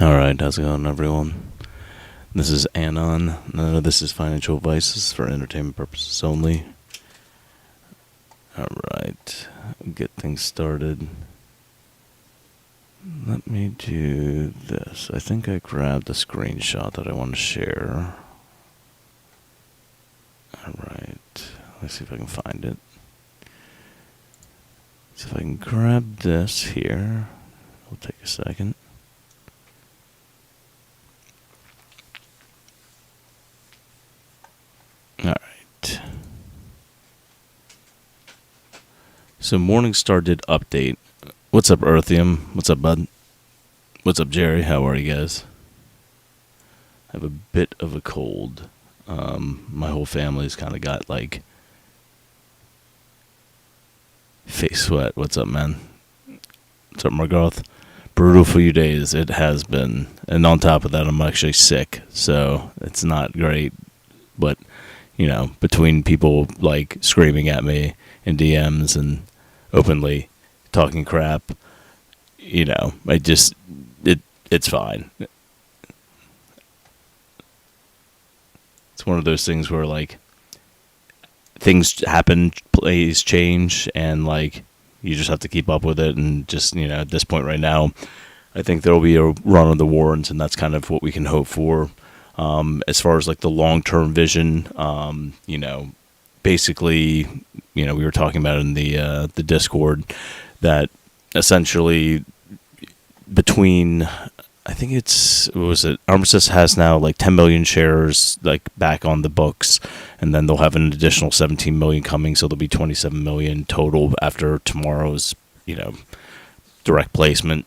Alright, how's it going, everyone? This is Anon. This is financial advice for entertainment purposes only. Alright, get things started. Let me do this. I think I grabbed a screenshot that I want to share. Alright, let's see if I can find it. So if I can grab this here, it'll take a second. Alright. So Morningstar did update. What's up, Earthium? What's up, bud? What's up, Jerry? How are you guys? I have a bit of a cold. My whole family's kind of got like face sweat. What's up, man? What's up, Margarth? Brutal few days. It has been. And on top of that, I'm actually sick. So it's not great. But, you know, between people like screaming at me in DMs and openly talking crap, you know, it's fine. It's one of those things where, like, things happen, plays change, and, like, you just have to keep up with it. And just, you know, at this point right now, I think there will be a run of the warrants, and that's kind of what we can hope for. As far as, like, the long-term vision, you know, basically, you know, we were talking about in the Discord that essentially between, I think AMSR has now like 10 million shares like back on the books, and then they'll have an additional 17 million coming, so there'll be 27 million total after tomorrow's, you know, direct placement.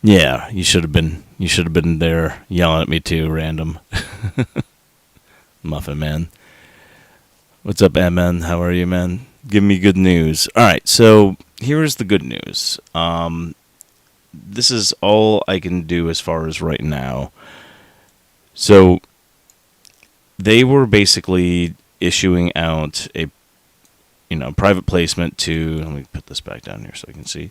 Yeah, you should have been there yelling at me too, random. Muffin Man. What's up, MN? How are you, man? Give me good news. Alright, so here is the good news. This is all I can do as far as right now. So they were basically issuing out a, you know, private placement to, let me put this back down here so I can see,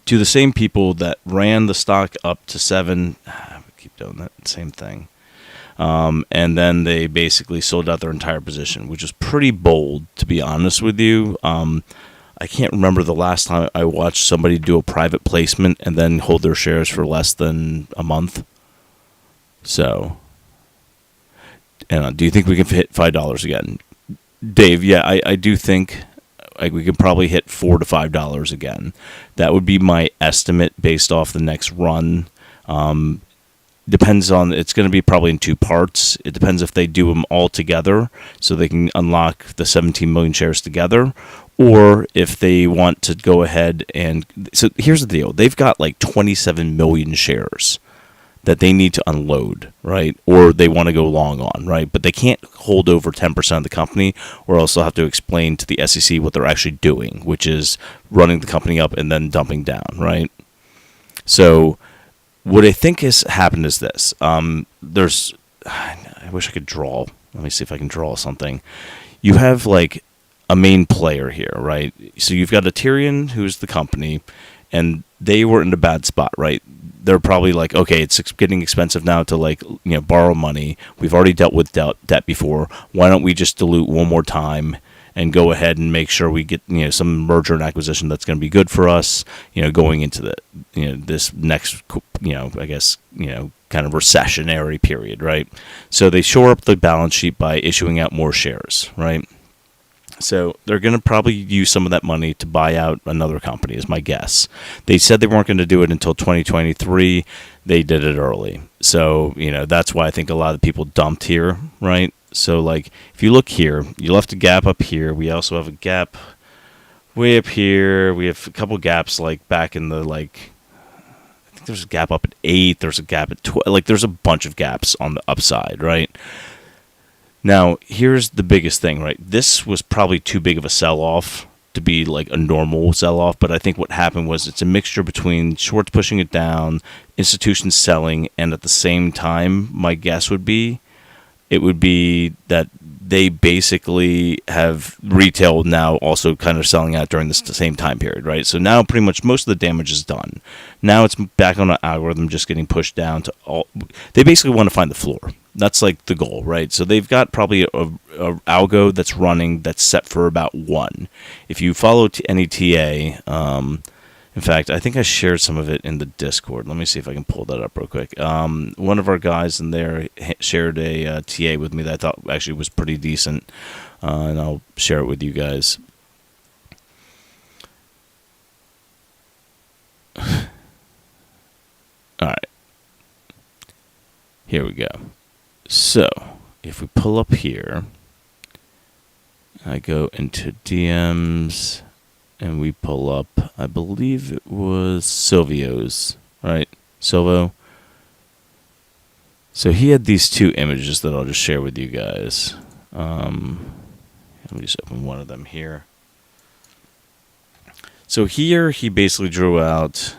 to the same people that ran the stock up to 7. I keep doing that same thing. And then they basically sold out their entire position, which is pretty bold, to be honest with you. I can't remember the last time I watched somebody do a private placement and then hold their shares for less than a month. So, and do you think we can hit $5 again? Dave, yeah, I do think like we could probably hit $4 to $5 again. That would be my estimate based off the next run. Depends on, it's going to be probably in two parts. It depends if they do them all together so they can unlock the 17 million shares together, or if they want to go ahead and, so here's the deal. They've got like 27 million shares that they need to unload, right? Or they want to go long on, right? But they can't hold over 10% of the company, or else they'll have to explain to the SEC what they're actually doing, which is running the company up and then dumping down, right? So what I think has happened is this. I wish I could draw. Let me see if I can draw something. You have like a main player here, right? So you've got Tyrion, who's the company, and they were in a bad spot, right? They're probably like, okay, it's getting expensive now to, like, you know, borrow money. We've already dealt with debt before. Why don't we just dilute one more time and go ahead and make sure we get, you know, some merger and acquisition that's going to be good for us, you know, going into the, you know, this next, you know, I guess, you know, kind of recessionary period, right? So they shore up the balance sheet by issuing out more shares, right? So they're going to probably use some of that money to buy out another company, is my guess. They said they weren't going to do it until 2023. They did it early. So, you know, that's why I think a lot of people dumped here, right? So, like, if you look here, you left a gap up here. We also have a gap way up here. We have a couple gaps, like, back in the, like, I think there's a gap up at 8. There's a gap at 12. Like, there's a bunch of gaps on the upside, right? Now, here's the biggest thing, right? This was probably too big of a sell-off to be like a normal sell-off, but I think what happened was it's a mixture between shorts pushing it down, institutions selling, and at the same time, my guess would be it would be that they basically have retail now also kind of selling out during this same time period, right? So now pretty much most of the damage is done. Now it's back on an algorithm just getting pushed down to all. They basically want to find the floor. That's like the goal, right? So they've got probably a algo that's running that's set for about 1. If you follow any TA, in fact, I think I shared some of it in the Discord. Let me see if I can pull that up real quick. One of our guys in there shared a TA with me that I thought actually was pretty decent, and I'll share it with you guys. All right. Here we go. So, if we pull up here, I go into DMs. And we pull up, I believe it was Silvio's, right? Silvo. So he had these 2 images that I'll just share with you guys. Let me just open one of them here. So here he basically drew out,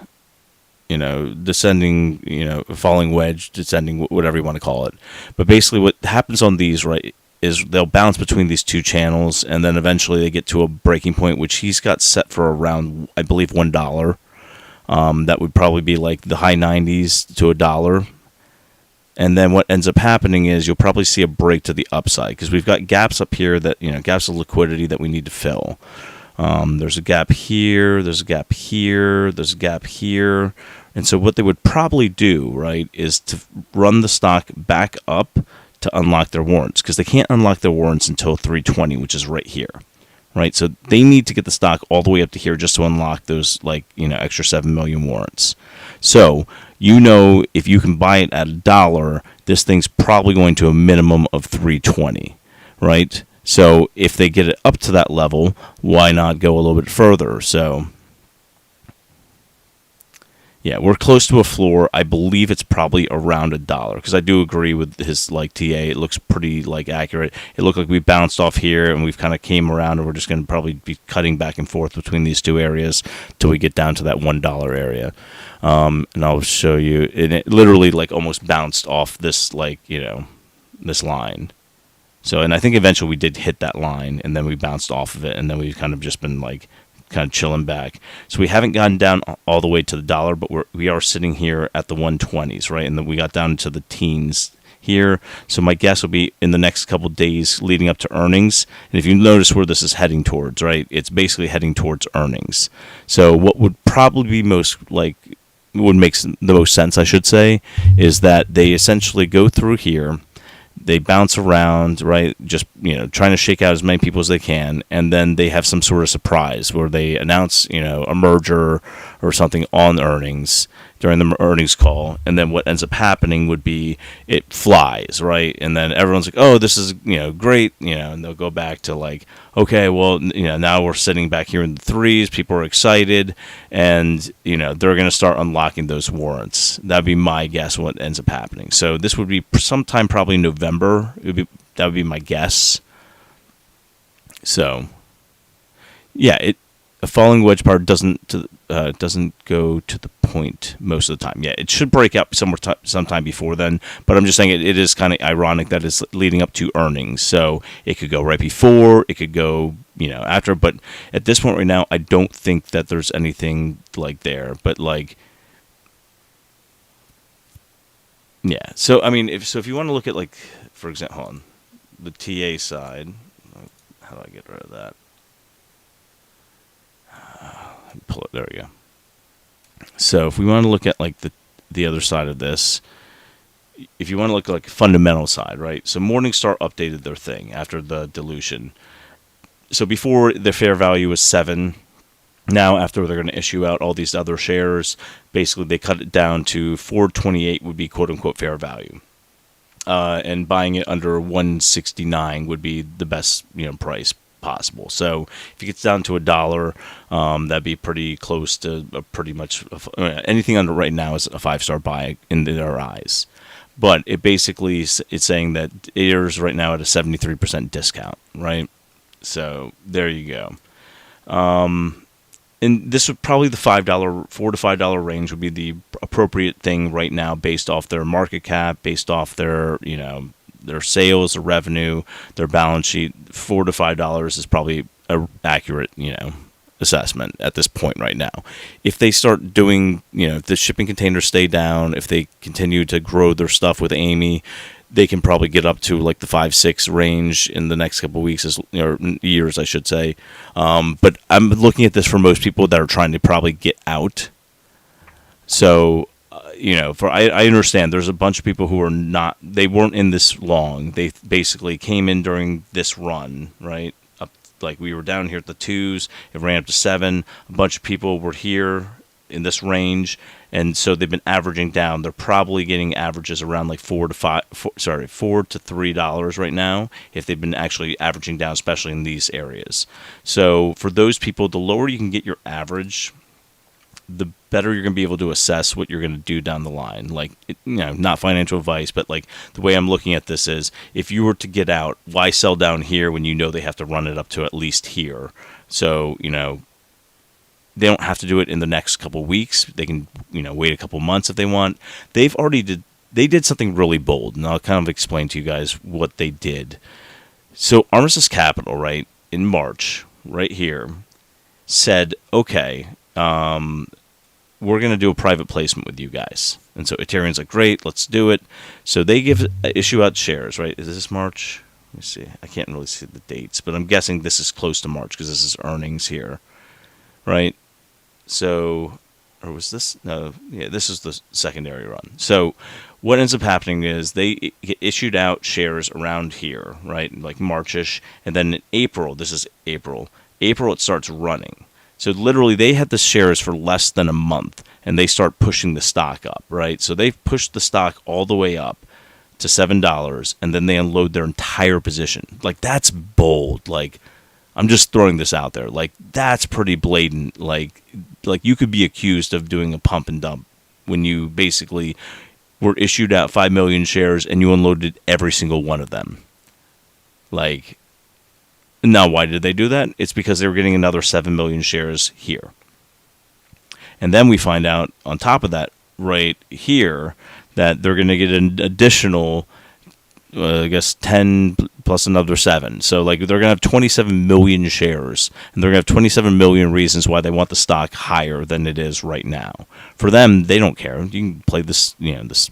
descending, falling wedge, descending, whatever you want to call it. But basically what happens on these, right, is they'll bounce between these 2 channels, and then eventually they get to a breaking point, which he's got set for around, I believe, $1. That would probably be like the high 90s to $1. And then what ends up happening is you'll probably see a break to the upside, because we've got gaps up here that, gaps of liquidity that we need to fill. There's a gap here, there's a gap here, there's a gap here. And so what they would probably do, right, is to run the stock back up to unlock their warrants, because they can't unlock their warrants until 320, which is right here, right? So they need to get the stock all the way up to here just to unlock those, extra 7 million warrants. So, if you can buy it at $1, this thing's probably going to a minimum of 320, right? So if they get it up to that level, why not go a little bit further? So yeah, we're close to a floor. I believe it's probably around $1, because I do agree with his TA. It looks pretty accurate. It looked like we bounced off here and we've kind of came around, and we're just going to probably be cutting back and forth between these 2 areas till we get down to that $1 area. And I'll show you. And it literally almost bounced off this this line. So, and I think eventually we did hit that line, and then we bounced off of it, and then we've kind of just been kind of chilling back. So we haven't gotten down all the way to the $1, but we are sitting here at the 120s, right? And then we got down to the teens here. So my guess will be in the next couple of days leading up to earnings. And if you notice where this is heading towards, right? It's basically heading towards earnings. So what would probably be would make the most sense, I should say, is that they essentially go through here. They bounce around, right? Just, trying to shake out as many people as they can. And then they have some sort of surprise where they announce, a merger or something on earnings during the earnings call. And then what ends up happening would be it flies, right? And then everyone's like, oh, this is, great, and they'll go back to okay, well, now we're sitting back here in the 3s. People are excited, and, they're going to start unlocking those warrants. That'd be my guess what ends up happening. So this would be sometime probably in November. That would be my guess. So, yeah, a falling wedge part doesn't go to the point most of the time. Yeah, it should break out sometime before then, but I'm just saying it is kind of ironic that it's leading up to earnings. So it could go right before, it could go after, but at this point right now, I don't think that there's anything there. But yeah. So I mean, if you want to look at for example, hold on, the TA side, how do I get rid of that? Pull it. There we go. So if we want to look at the other side of this, if you want to look at fundamental side, right? So Morningstar updated their thing after the dilution. So before the fair value was 7. Now after they're going to issue out all these other shares, basically they cut it down to 428 would be quote unquote fair value. And buying it under 169 would be the best price possible. So if it gets down to $1, that'd be pretty close to pretty much anything under right now is a 5-star buy in their eyes. But it basically it's saying that ATER's right now at a 73% discount, right? So there you go. And this would probably the $4 to $5 range would be the appropriate thing right now, based off their market cap, based off their their sales, their revenue, their balance sheet. $4 to $5 is probably a accurate, assessment at this point right now. If they start doing, if the shipping containers stay down, if they continue to grow their stuff with Amy, they can probably get up to like the 5-6 range in the next couple of weeks, or years, I should say. But I'm looking at this for most people that are trying to probably get out. So, I understand there's a bunch of people who are they weren't in this long. They basically came in during this run, right? Like we were down here at the 2s, it ran up to 7. A bunch of people were here in this range, and so they've been averaging down. They're probably getting averages around like $4 to $3 right now, if they've been actually averaging down, especially in these areas. So for those people, the lower you can get your average, the better you're going to be able to assess what you're going to do down the line. Like, not financial advice, but like the way I'm looking at this is, if you were to get out, why sell down here when they have to run it up to at least here? So, they don't have to do it in the next couple weeks. They can, wait a couple months if they want. They did something really bold, and I'll kind of explain to you guys what they did. So Armistice Capital, right, in March, right here, said, okay, we're going to do a private placement with you guys. And so Ethereum's like, great, let's do it. So they issue out shares, right? Is this March? Let me see. I can't really see the dates, but I'm guessing this is close to March because this is earnings here, right? So, or was this? No, yeah, this is the secondary run. So what ends up happening is they issued out shares around here, right? Like Marchish. And then in April, this is April, it starts running. So literally, they had the shares for less than a month, and they start pushing the stock up, right? So they've pushed the stock all the way up to $7, and then they unload their entire position. Like, that's bold. Like, I'm just throwing this out there. Like, that's pretty blatant. Like you could be accused of doing a pump and dump when you basically were issued out 5 million shares and you unloaded every single one of them. Like, now, why did they do that? It's because they were getting another 7 million shares here. And then we find out, on top of that, right here, that they're going to get an additional, 10 plus another 7. So, like, they're going to have 27 million shares, and they're going to have 27 million reasons why they want the stock higher than it is right now. For them, they don't care. You can play this, this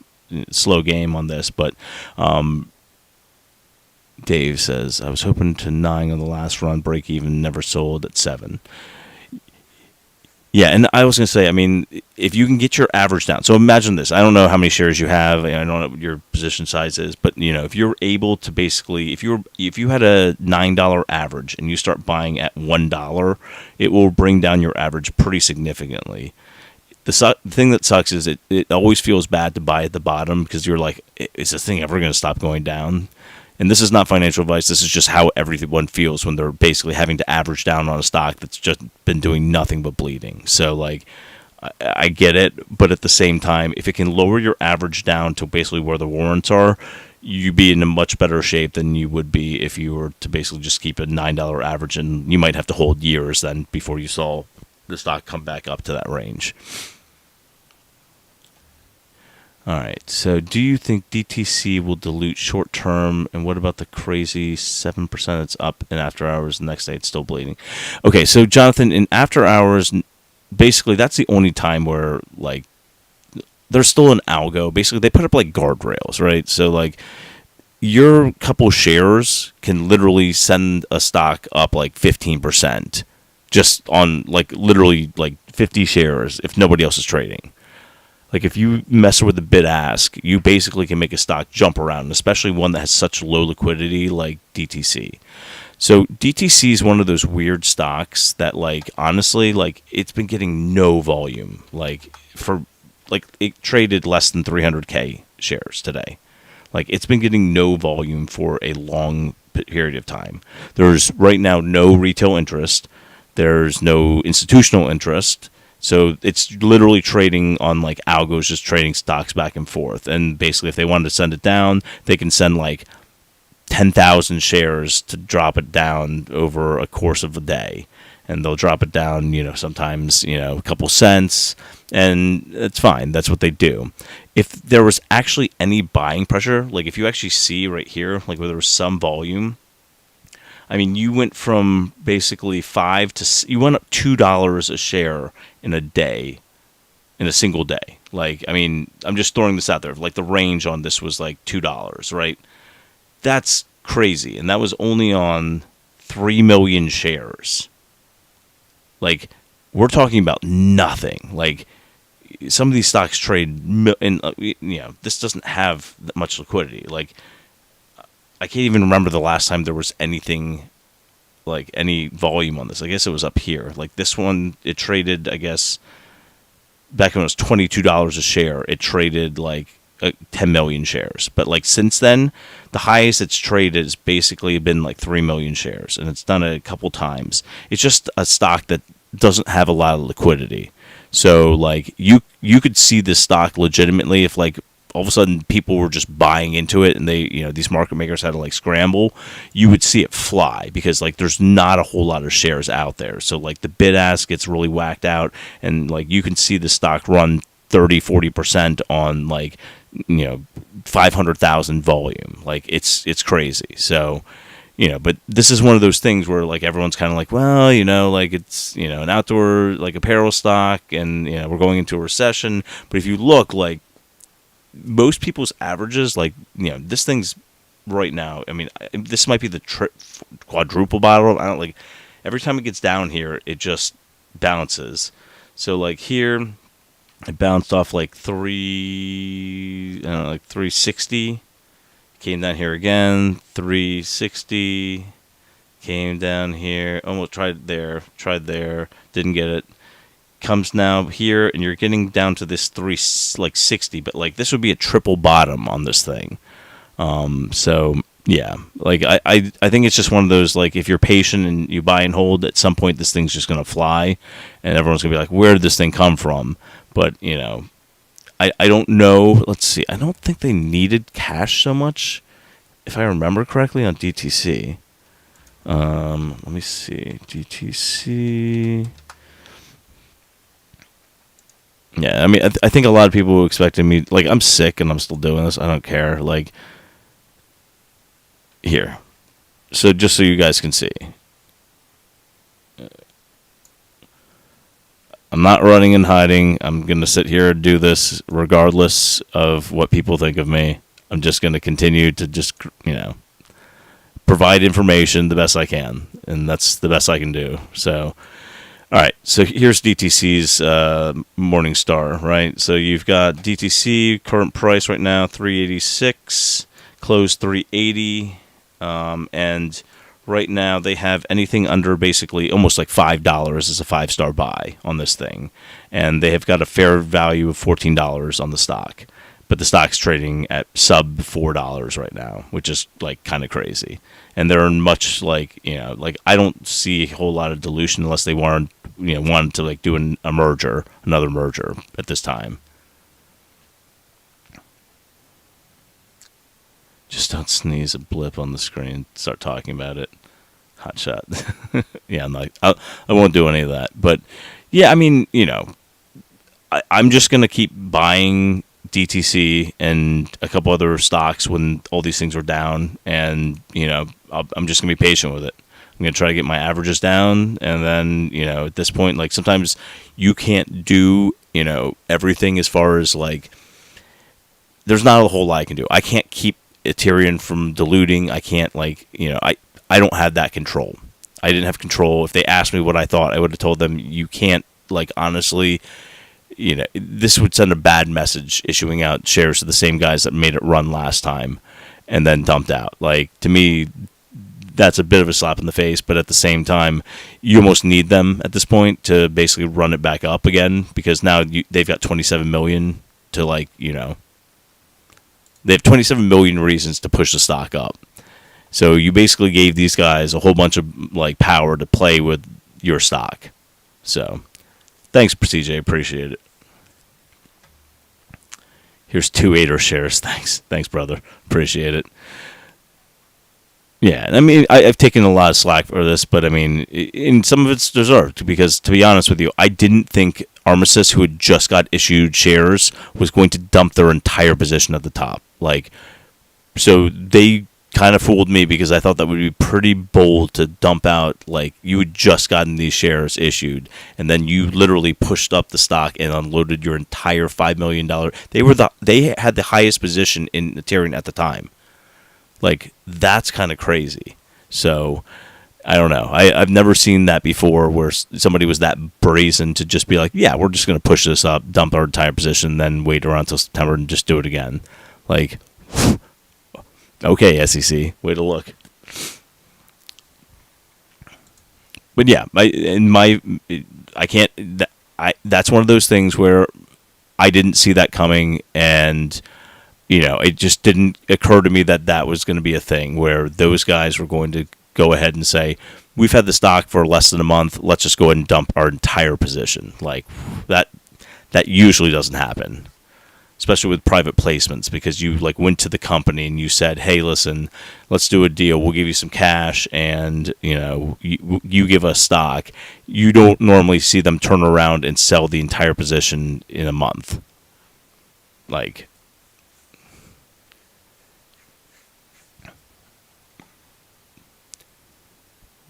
slow game on this, but Dave says, I was hoping to 9 on the last run, break even, never sold at 7. Yeah, and I was going to say, I mean, if you can get your average down. So imagine this. I don't know how many shares you have. I don't know what your position size is. But, if you're able to basically, if you had a $9 average and you start buying at $1, it will bring down your average pretty significantly. The thing that sucks is it always feels bad to buy at the bottom because you're like, is this thing ever going to stop going down? And this is not financial advice. This is just how everyone feels when they're basically having to average down on a stock that's just been doing nothing but bleeding. So, like, I get it. But at the same time, if it can lower your average down to basically where the warrants are, you'd be in a much better shape than you would be if you were to basically just keep a $9 average. And you might have to hold years then before you saw the stock come back up to that range. All right, so do you think DTC will dilute short term, and what about the crazy 7% that's up in after hours, the next day it's still bleeding? Okay, so Jonathan, in after hours, basically that's the only time where, like, there's still an algo. Basically, they put up, like, guardrails, right? So, like, your couple shares can literally send a stock up, like, 15% just on, like, literally, like, 50 shares if nobody else is trading. Like, if you mess with the bid ask, you basically can make a stock jump around, especially one that has such low liquidity like DTC. So DTC is one of those weird stocks that, like, honestly, like, it's been getting no volume. Like, it traded less than 300K shares today. Like, it's been getting no volume for a long period of time. There's right now no retail interest. There's no institutional interest. So it's literally trading on, like, algos, just trading stocks back and forth. And basically, if they wanted to send it down, they can send, like, 10,000 shares to drop it down over a course of a day. And they'll drop it down, sometimes, a couple cents. And it's fine. That's what they do. If there was actually any buying pressure, like if you actually see right here, like where there was some volume, I mean, you went from basically you went up $2 a share in a day, in a single day. Like, I mean, I'm just throwing this out there. Like the range on this was like $2, right? That's crazy. And that was only on 3 million shares. Like, we're talking about nothing. Like, some of these stocks trade, and this doesn't have that much liquidity. Like, I can't even remember the last time there was anything, like any volume on this. I guess it was up here. Like this one, it traded, I guess, back when it was $22 a share, it traded like 10 million shares. But like since then, the highest it's traded has basically been like 3 million shares, and it's done it a couple times. It's just a stock that doesn't have a lot of liquidity. So like you could see this stock legitimately if like all of a sudden people were just buying into it and they, these market makers had to like scramble, you would see it fly because like there's not a whole lot of shares out there. So like the bid ask gets really whacked out, and like you can see the stock run 30-40% on like 500,000 volume. Like it's crazy. So but this is one of those things where like everyone's kind of like, well, like it's an outdoor like apparel stock, and we're going into a recession. But if you look, like most people's averages, like this thing's right now, I mean, this might be the quadruple bottom. I don't like, every time it gets down here it just bounces. So like here it bounced off like 360, came down here again, 360, came down here, almost tried there, didn't get it. Comes now here, and you're getting down to this 360, but like this would be a triple bottom on this thing. So yeah, like I think it's just one of those, like if you're patient and you buy and hold, at some point this thing's just gonna fly, and everyone's gonna be like, where did this thing come from? But I don't know. Let's see. I don't think they needed cash so much, if I remember correctly, on DTC. Let me see. DTC. Yeah, I mean, I think a lot of people were expecting me, like, I'm sick and I'm still doing this. I don't care. Like, here. So just so you guys can see. I'm not running and hiding. I'm going to sit here and do this regardless of what people think of me. I'm just going to continue to just, provide information the best I can. And that's the best I can do. So, all right. So here's DTC's Morningstar, right? So you've got DTC, current price right now, 386, closed 380. And right now they have anything under basically almost like $5 as a 5-star buy on this thing. And they have got a fair value of $14 on the stock. But the stock's trading at sub $4 right now, which is like kind of crazy. And they're much like, like I don't see a whole lot of dilution unless they wanted to like do another merger at this time. Just don't sneeze a blip on the screen. Start talking about it. Hot shot. Yeah, I won't do any of that. But yeah, I mean, I'm just gonna keep buying DTC and a couple other stocks when all these things are down, and I'm just gonna be patient with it. I'm gonna try to get my averages down, and then at this point, like sometimes you can't do everything as far as like there's not a whole lot I can do. I can't keep Ethereum from diluting. I can't I don't have that control. I didn't have control. If they asked me what I thought, I would have told them you can't, like, honestly, this would send a bad message issuing out shares to the same guys that made it run last time and then dumped out. Like, to me, that's a bit of a slap in the face, but at the same time, you almost need them at this point to basically run it back up again, because now they've got 27 million to, like, they have 27 million reasons to push the stock up. So you basically gave these guys a whole bunch of like power to play with your stock. So thanks, CJ. Appreciate it. Here's 2 ATER shares. Thanks, brother. Appreciate it. Yeah, I mean, I've taken a lot of slack for this, but I mean, in some of it's deserved, because to be honest with you, I didn't think Armistice, who had just got issued shares, was going to dump their entire position at the top. Like, so they kind of fooled me because I thought that would be pretty bold to dump out, like, you had just gotten these shares issued and then you literally pushed up the stock and unloaded your entire $5 million. They had the highest position in Ethereum at the time. Like, that's kind of crazy. So I don't know. I've never seen that before where somebody was that brazen to just be like, yeah, we're just going to push this up, dump our entire position, then wait around until September and just do it again. Like, okay, SEC, way to look. But yeah, that's one of those things where I didn't see that coming, and it just didn't occur to me that was going to be a thing where those guys were going to go ahead and say, we've had the stock for less than a month, let's just go ahead and dump our entire position. Like, that usually doesn't happen, especially with private placements, because you like went to the company and you said, hey, listen, let's do a deal, we'll give you some cash, and you give us stock. You don't normally see them turn around and sell the entire position in a month. Like,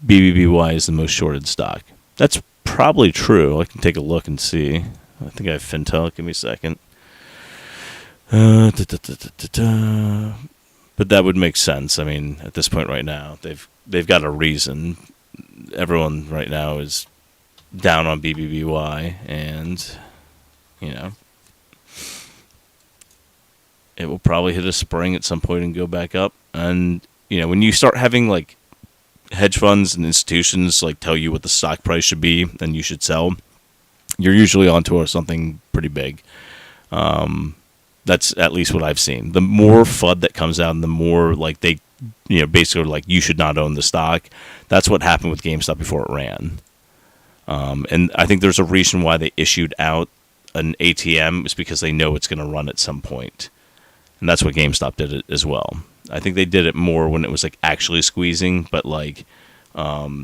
BBBY is the most shorted stock. That's probably true. I can take a look and see. I think I have Fintel. Give me a second. But that would make sense. I mean, at this point right now, they've got a reason. Everyone right now is down on BBBY, and it will probably hit a spring at some point and go back up. And when you start having like hedge funds and institutions like tell you what the stock price should be and you should sell, you're usually onto something pretty big. That's at least what I've seen. The more FUD that comes out and the more like they basically like, you should not own the stock. That's what happened with GameStop before it ran. And I think there's a reason why they issued out an ATM, is because they know it's going to run at some point. And that's what GameStop did it as well. I think they did it more when it was like actually squeezing, but like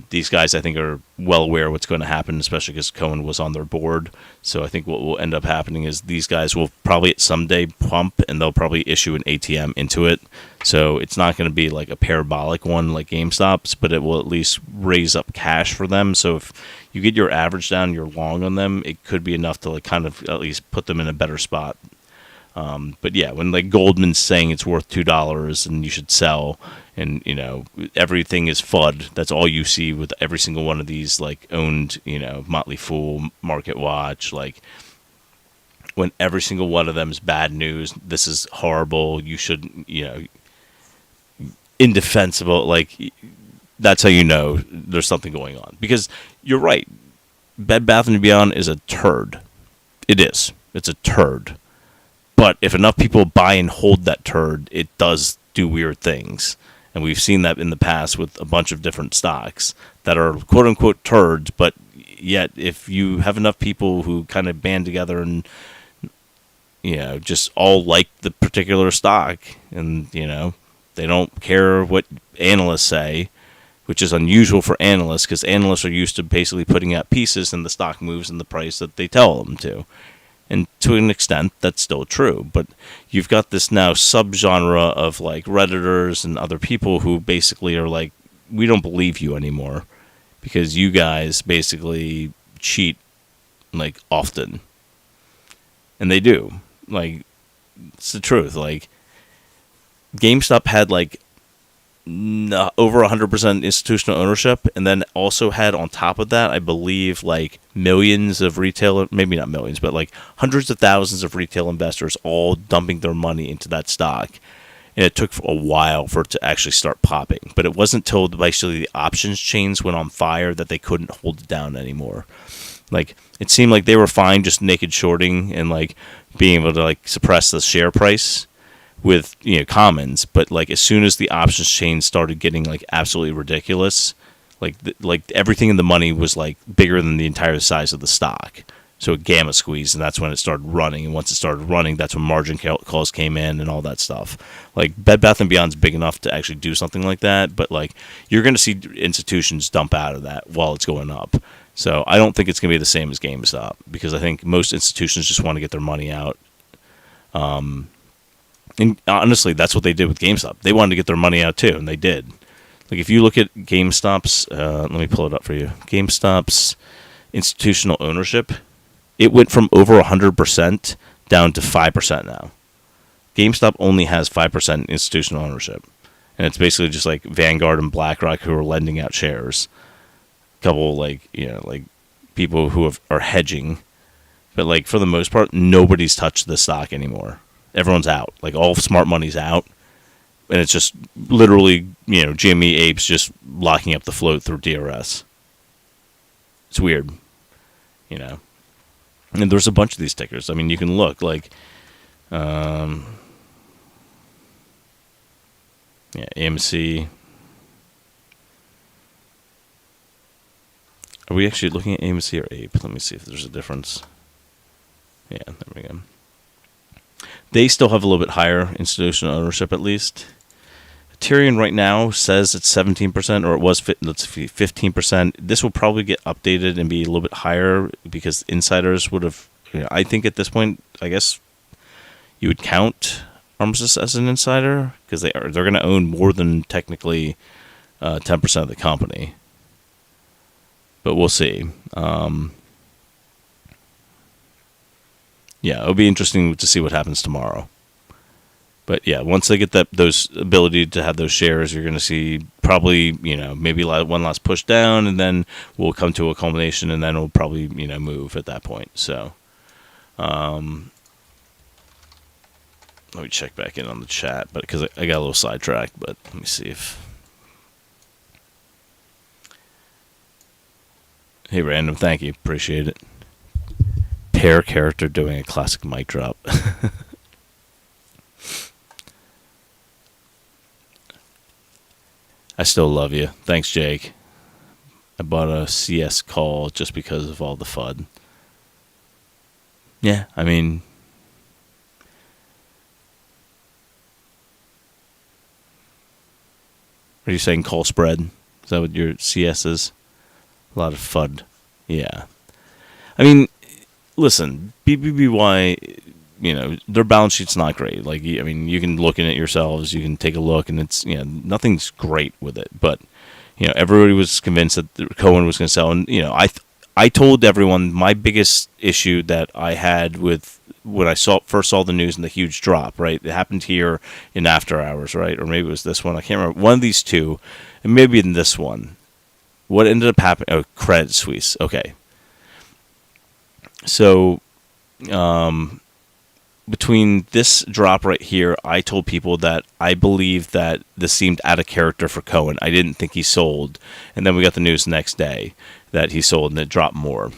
these guys I think are well aware of what's going to happen, especially because Cohen was on their board. So I think what will end up happening is these guys will probably someday pump, and they'll probably issue an ATM into it. So it's not going to be like a parabolic one like GameStop's, but it will at least raise up cash for them. So if you get your average down, you're long on them, it could be enough to like kind of at least put them in a better spot. But yeah, when like Goldman's saying it's worth $2 and you should sell, and everything is FUD, that's all you see with every single one of these like owned, Motley Fool, Market Watch, like when every single one of them is bad news, this is horrible, you should, indefensible, like that's how you know there's something going on. Because you're right, Bed Bath & Beyond is a turd. It is. It's a turd. But if enough people buy and hold that turd, it does do weird things. And we've seen that in the past with a bunch of different stocks that are quote-unquote turds, but yet if you have enough people who kind of band together and, just all like the particular stock, and, they don't care what analysts say, which is unusual for analysts, because analysts are used to basically putting out pieces and the stock moves in the price that they tell them to. And to an extent, that's still true. But you've got this now subgenre of like Redditors and other people who basically are like, we don't believe you anymore because you guys basically cheat like often. And they do. Like, it's the truth. Like, GameStop had like over 100% institutional ownership, and then also had on top of that, I believe, like millions of retail, maybe not millions, but like hundreds of thousands of retail investors all dumping their money into that stock. And it took a while for it to actually start popping, but it wasn't until basically the options chains went on fire that they couldn't hold it down anymore. Like, it seemed like they were fine just naked shorting and like being able to like suppress the share price with commons, but like as soon as the options chain started getting like absolutely ridiculous, like everything in the money was like bigger than the entire size of the stock, so it gamma squeezed, and that's when it started running. And once it started running, that's when margin calls came in and all that stuff. Like Bed Bath & Beyond's big enough to actually do something like that, but like you're going to see institutions dump out of that while it's going up. So I don't think it's going to be the same as GameStop, because I think most institutions just want to get their money out. And honestly, that's what they did with GameStop. They wanted to get their money out too, and they did. Like if you look at GameStop's, let me pull it up for you. GameStop's institutional ownership, it went from over 100% down to 5% now. GameStop only has 5% institutional ownership, and it's basically just like Vanguard and BlackRock who are lending out shares. A couple like people who are hedging, but like for the most part, nobody's touched the stock anymore. Everyone's out. Like all smart money's out, and it's just literally GME apes just locking up the float through DRS. It's weird, And there's a bunch of these tickers. I mean, you can look like, AMC. Are we actually looking at AMC or APE? Let me see if there's a difference. Yeah, there we go. They still have a little bit higher institutional ownership, at least. Tyrion right now says it's 17%, or it was 15%. This will probably get updated and be a little bit higher because insiders would have. I think at this point, I guess you would count Armistice as an insider because they're going to own more than technically 10% of the company. But we'll see. Yeah, it'll be interesting to see what happens tomorrow. But yeah, once they get those ability to have those shares, you're going to see probably maybe one last push down, and then we'll come to a culmination, and then it'll probably move at that point. So, let me check back in on the chat, but because I got a little sidetracked. But let me see if. Hey, Random, thank you, appreciate it. Pair character doing a classic mic drop. I still love you. Thanks, Jake. I bought a CS call just because of all the FUD. Yeah, I mean, are you saying call spread? Is that what your CS is? A lot of FUD. Yeah. I mean, listen, BBBY, their balance sheet's not great. Like, I mean, you can look in it yourselves. You can take a look, and it's, nothing's great with it. But, everybody was convinced that Cohen was going to sell. And, I told everyone my biggest issue that I had with when I first saw the news and the huge drop, right? It happened here in After Hours, right? Or maybe it was this one. I can't remember. One of these two, and maybe in this one. What ended up happening? Oh, Credit Suisse. Okay. So, between this drop right here, I told people that I believe that this seemed out of character for Cohen. I didn't think he sold. And then we got the news the next day that he sold, and it dropped more.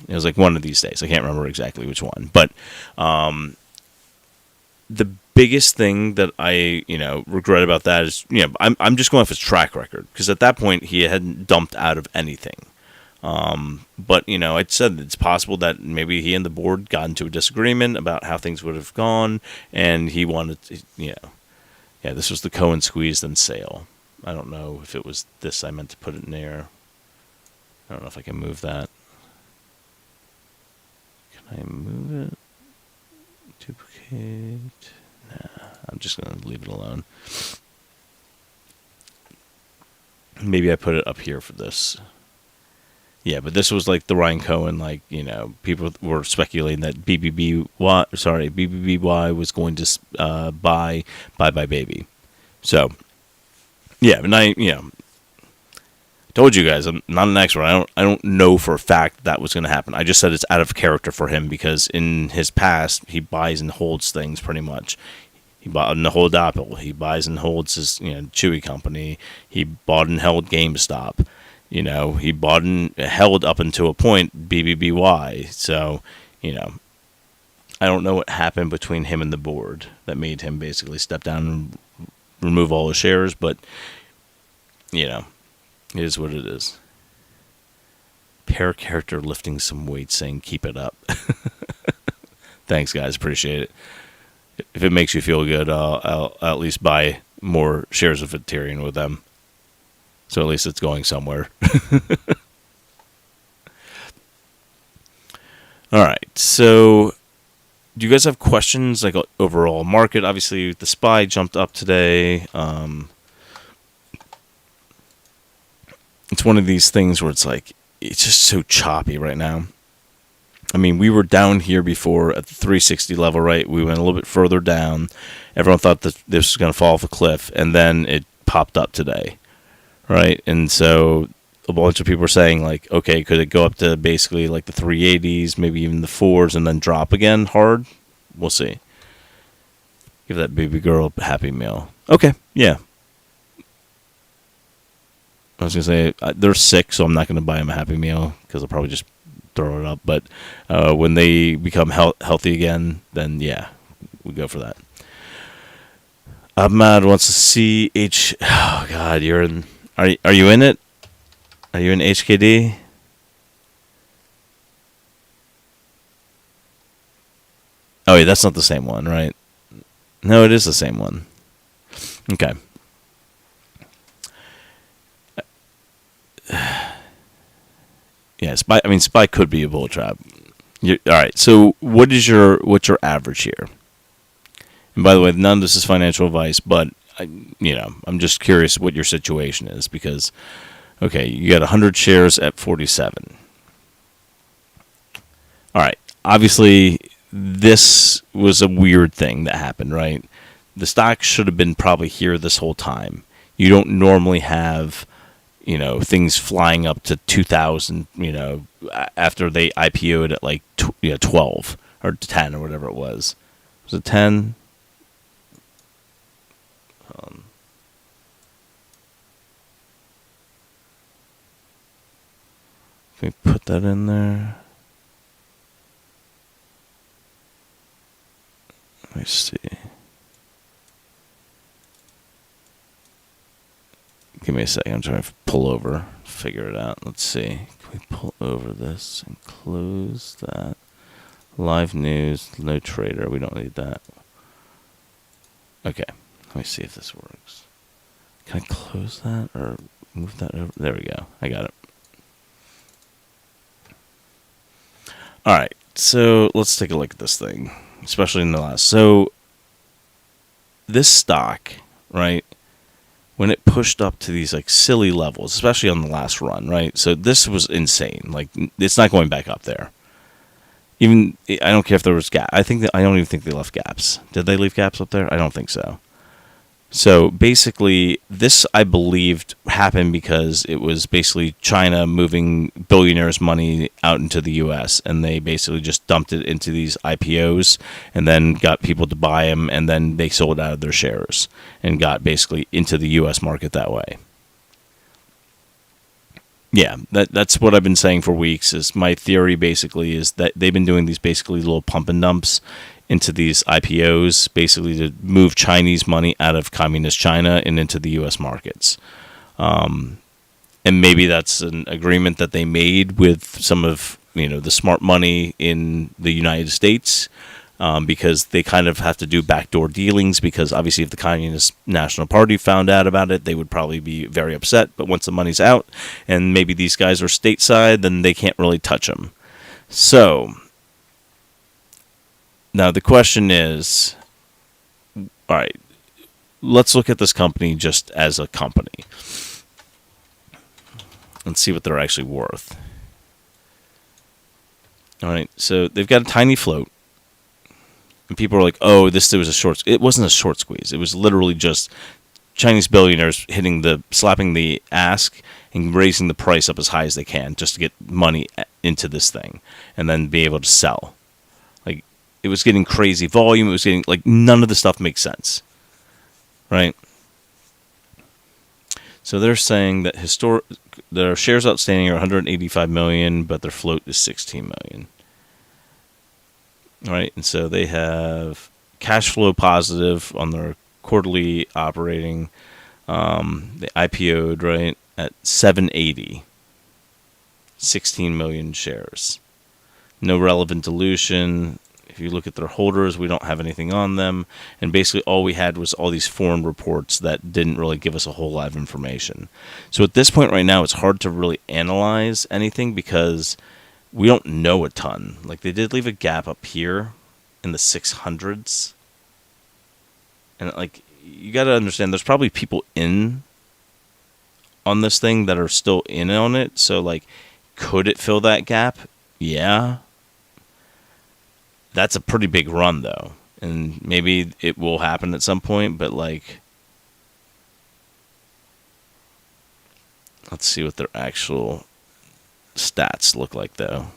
It was like one of these days. I can't remember exactly which one. But the biggest thing that I, regret about that is, I'm just going off his track record. Because at that point, he hadn't dumped out of anything. But, I said it's possible that maybe he and the board got into a disagreement about how things would have gone, and he wanted to, yeah, this was the Cohen squeeze then sale. I don't know if it was this I meant to put it in there. I don't know if I can move that. Can I move it? Duplicate. Nah, I'm just going to leave it alone. Maybe I put it up here for this. Yeah, but this was like the Ryan Cohen, people were speculating that BBBY was going to buy Bye Bye Baby. So, yeah, and I told you guys I'm not an expert. I don't know for a fact that was going to happen. I just said it's out of character for him because in his past he buys and holds things pretty much. He bought and hold Apple. He buys and holds his Chewy company. He bought and held GameStop. He bought and held up until a point BBBY. So, I don't know what happened between him and the board that made him basically step down and remove all his shares. But, it is what it is. Pair character lifting some weight saying keep it up. Thanks, guys. Appreciate it. If it makes you feel good, I'll at least buy more shares of Ethereum with them. So at least it's going somewhere. All right. So, do you guys have questions like overall market? Obviously, the SPY jumped up today. It's one of these things where it's like it's just so choppy right now. I mean, we were down here before at the 360 level, right? We went a little bit further down. Everyone thought that this was going to fall off a cliff, and then it popped up today, right? And so a bunch of people were saying, like, okay, could it go up to basically like the 380s, maybe even the 4s, and then drop again hard? We'll see. Give that baby girl a Happy Meal. Okay, yeah. I was going to say, they're sick, so I'm not going to buy them a Happy Meal because I'll probably just throw it up. But when they become healthy again, then yeah, we go for that. Ahmad wants to see Oh God, you're in. Are you in it? Are you in HKD? Oh, yeah, that's not the same one, right? No, it is the same one. Okay. Yeah, SPY could be a bull trap. All right. So, what's your average here? And by the way, none of this is financial advice, but I'm just curious what your situation is because, okay, you got 100 shares at 47. All right. Obviously, this was a weird thing that happened, right? The stock should have been probably here this whole time. You don't normally have things flying up to 2,000, after they IPO'd at like 12 or 10 or whatever it was. Was it 10? Can we put that in there? Let me see. Give me a second. I'm trying to pull over, figure it out. Let's see. Can we pull over this and close that? Live news, no trader. We don't need that. Okay. Let me see if this works. Can I close that or move that over? There we go. I got it. All right. So let's take a look at this thing, especially in the last. So this stock, right? When it pushed up to these like silly levels, especially on the last run, right? So this was insane. Like it's not going back up there. Even I don't care if there was gap. I don't even think they left gaps. Did they leave gaps up there? I don't think so. So basically, this I believed happened because it was basically China moving billionaires' money out into the U.S. and they basically just dumped it into these IPOs and then got people to buy them and then they sold out of their shares and got basically into the U.S. market that way. Yeah, that's what I've been saying for weeks. Is my theory basically is that they've been doing these basically little pump and dumps into these IPOs, basically to move Chinese money out of communist China and into the U.S. markets. And maybe that's an agreement that they made with some of the smart money in the United States, because they kind of have to do backdoor dealings, because obviously if the Communist National Party found out about it, they would probably be very upset. But once the money's out and maybe these guys are stateside, then they can't really touch them. So now the question is, all right, let's look at this company just as a company and see what they're actually worth. All right, so they've got a tiny float. And people are like, oh, this was a short. It wasn't a short squeeze. It was literally just Chinese billionaires slapping the ask and raising the price up as high as they can just to get money into this thing and then be able to sell. Like, it was getting crazy volume. It was getting, like, none of the stuff makes sense. Right? So they're saying that their shares outstanding are 185 million, but their float is 16 million. All right, and so they have cash flow positive on their quarterly operating. They IPO'd, right, at 780. 16 million shares. No relevant dilution. If you look at their holders, we don't have anything on them. And basically all we had was all these foreign reports that didn't really give us a whole lot of information. So at this point right now, it's hard to really analyze anything because we don't know a ton. Like, they did leave a gap up here in the 600s. And, like, you got to understand, there's probably people in on this thing that are still in on it. So, like, could it fill that gap? Yeah. That's a pretty big run, though. And maybe it will happen at some point, but, like, let's see what their actual stats look like, though.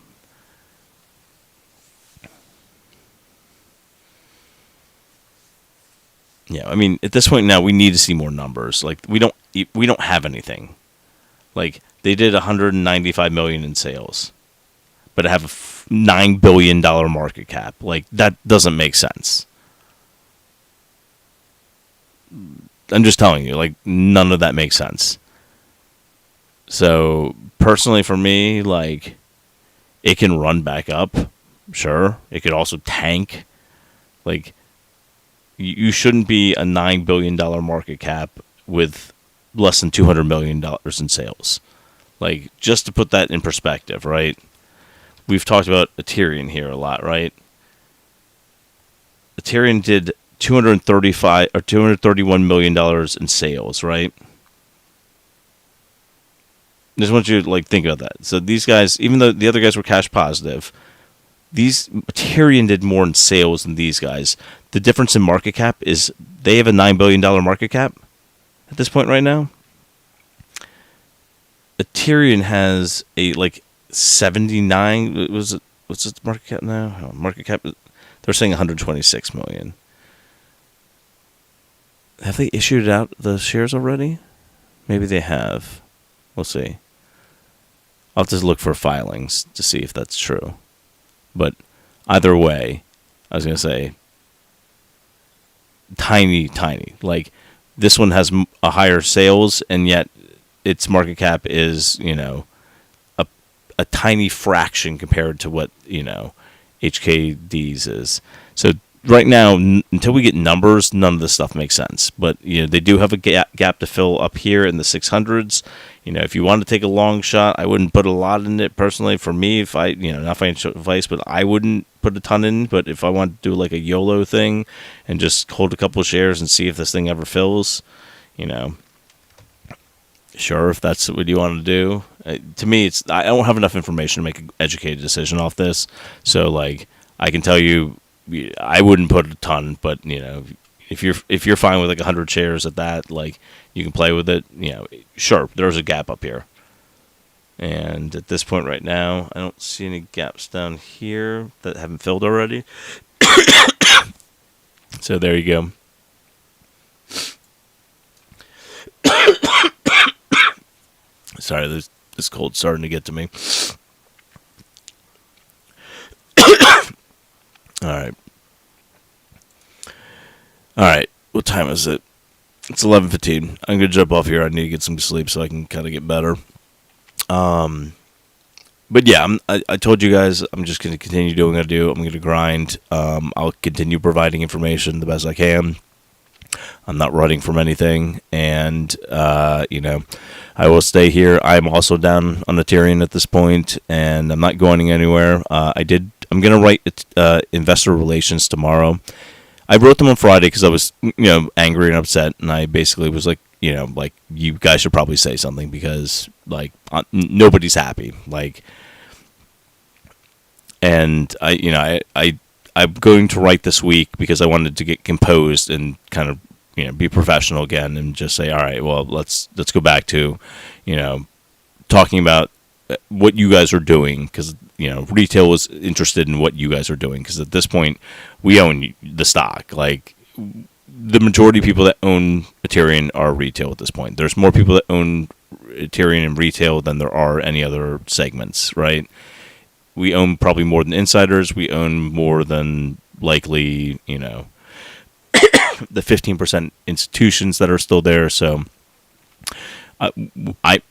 Yeah, I mean, at this point now, we need to see more numbers. Like, we don't have anything. Like, they did 195 million in sales, but have a $9 billion market cap. Like, that doesn't make sense. I'm just telling you, like, none of that makes sense. So, personally, for me, like, it can run back up. Sure. It could also tank. Like, you shouldn't be a $9 billion market cap with less than $200 million in sales. Like, just to put that in perspective, right? We've talked about ATER here a lot, right? ATER did $231 million in sales, right? Just want you to, like, think about that. So these guys, even though the other guys were cash positive, ATER did more in sales than these guys. The difference in market cap is they have a $9 billion market cap at this point right now. ATER has a, like, 79. What's its market cap now? Oh, market cap, they're saying 126 million. Have they issued out the shares already? Maybe they have. We'll see. I'll have to look for filings to see if that's true. But either way, I was going to say, tiny. Like, this one has a higher sales, and yet its market cap is, you know, a tiny fraction compared to what, you know, HKD's is. So right now, until we get numbers, none of this stuff makes sense. But, you know, they do have a gap to fill up here in the 600s. You know, if you want to take a long shot, I wouldn't put a lot in it personally. For me, if I, you know, not financial advice, but I wouldn't put a ton in. But if I want to do like a YOLO thing and just hold a couple of shares and see if this thing ever fills, you know, sure, if that's what you want to do. To me, I don't have enough information to make an educated decision off this. So, like, I can tell you, I wouldn't put a ton, but, you know, if you're fine with like 100 shares at that, like, you can play with it. You know, sure, there's a gap up here, and at this point right now, I don't see any gaps down here that haven't filled already. So there you go. Sorry, this cold's starting to get to me. All right. What time is it? It's 11:15. I'm gonna jump off here. I need to get some sleep so I can kind of get better. But yeah, I told you guys I'm just gonna continue doing what I do. I'm gonna grind. I'll continue providing information the best I can. I'm not running from anything, and you know, I will stay here. I'm also down on Ethereum at this point, and I'm not going anywhere. I'm gonna write investor relations tomorrow. I wrote them on Friday because I was, you know, angry and upset, and I basically was like, you know, like, you guys should probably say something because, like, nobody's happy. Like, and I'm going to write this week because I wanted to get composed and kind of, you know, be professional again and just say, all right, well, let's go back to, you know, talking about what you guys are doing, because, you know, retail was interested in what you guys are doing, because at this point we own the stock. Like, the majority of people that own Ethereum are retail at this point. There's more people that own Ethereum and retail than there are any other segments, right? We own probably more than insiders. We own more than, likely, you know, the 15% institutions that are still there. So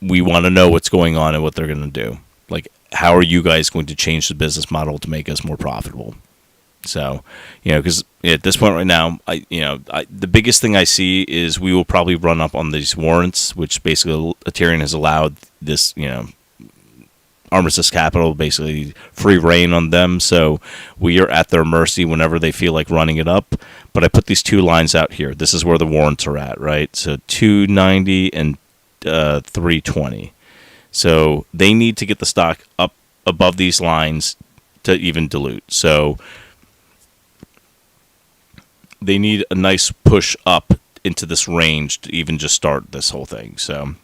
we want to know what's going on and what they're going to do. Like, how are you guys going to change the business model to make us more profitable? So, you know, because at this point right now, the biggest thing I see is we will probably run up on these warrants, which basically Ethereum has allowed this, you know, Armistice Capital, basically free reign on them. So we are at their mercy whenever they feel like running it up. But I put these two lines out here. This is where the warrants are at, right? So 290 and 320. So they need to get the stock up above these lines to even dilute. So they need a nice push up into this range to even just start this whole thing. So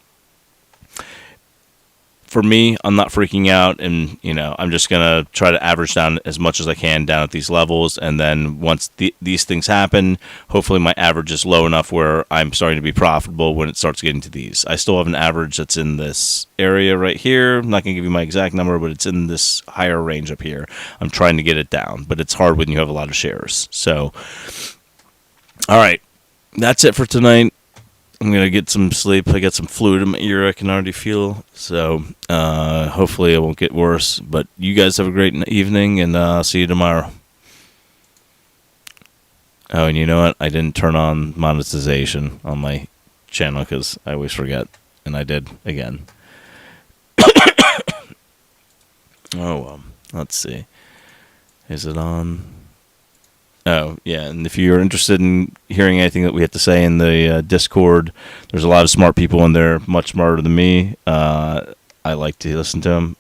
for me, I'm not freaking out, and I'm just gonna try to average down as much as I can down at these levels, and then once these things happen, hopefully my average is low enough where I'm starting to be profitable when it starts getting to these. I still have an average that's in this area right here. I'm not gonna give you my exact number, but it's in this higher range up here. I'm trying to get it down, but it's hard when you have a lot of shares. So, all right, that's it for tonight. I'm going to get some sleep. I got some fluid in my ear I can already feel. So hopefully it won't get worse. But you guys have a great evening, and I'll see you tomorrow. Oh, and you know what? I didn't turn on monetization on my channel because I always forget. And I did again. Let's see. Is it on? Oh, yeah, and if you're interested in hearing anything that we have to say in the Discord, there's a lot of smart people in there, much smarter than me. I like to listen to them.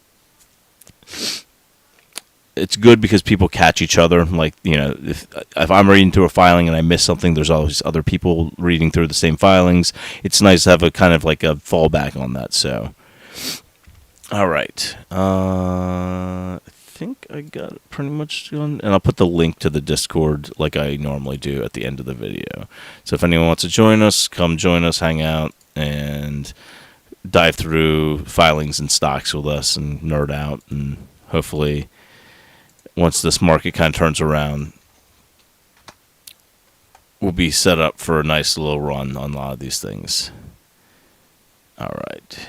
It's good because people catch each other. Like, if I'm reading through a filing and I miss something, there's always other people reading through the same filings. It's nice to have a kind of like a fallback on that, so. All right. I think I got it pretty much done, and I'll put the link to the Discord like I normally do at the end of the video. So if anyone wants to join us, come join us, hang out, and dive through filings and stocks with us and nerd out. And hopefully, once this market kind of turns around, we'll be set up for a nice little run on a lot of these things. All right.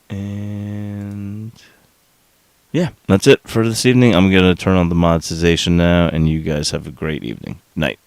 And yeah, that's it for this evening. I'm going to turn on the monetization now, and you guys have a great evening. Night.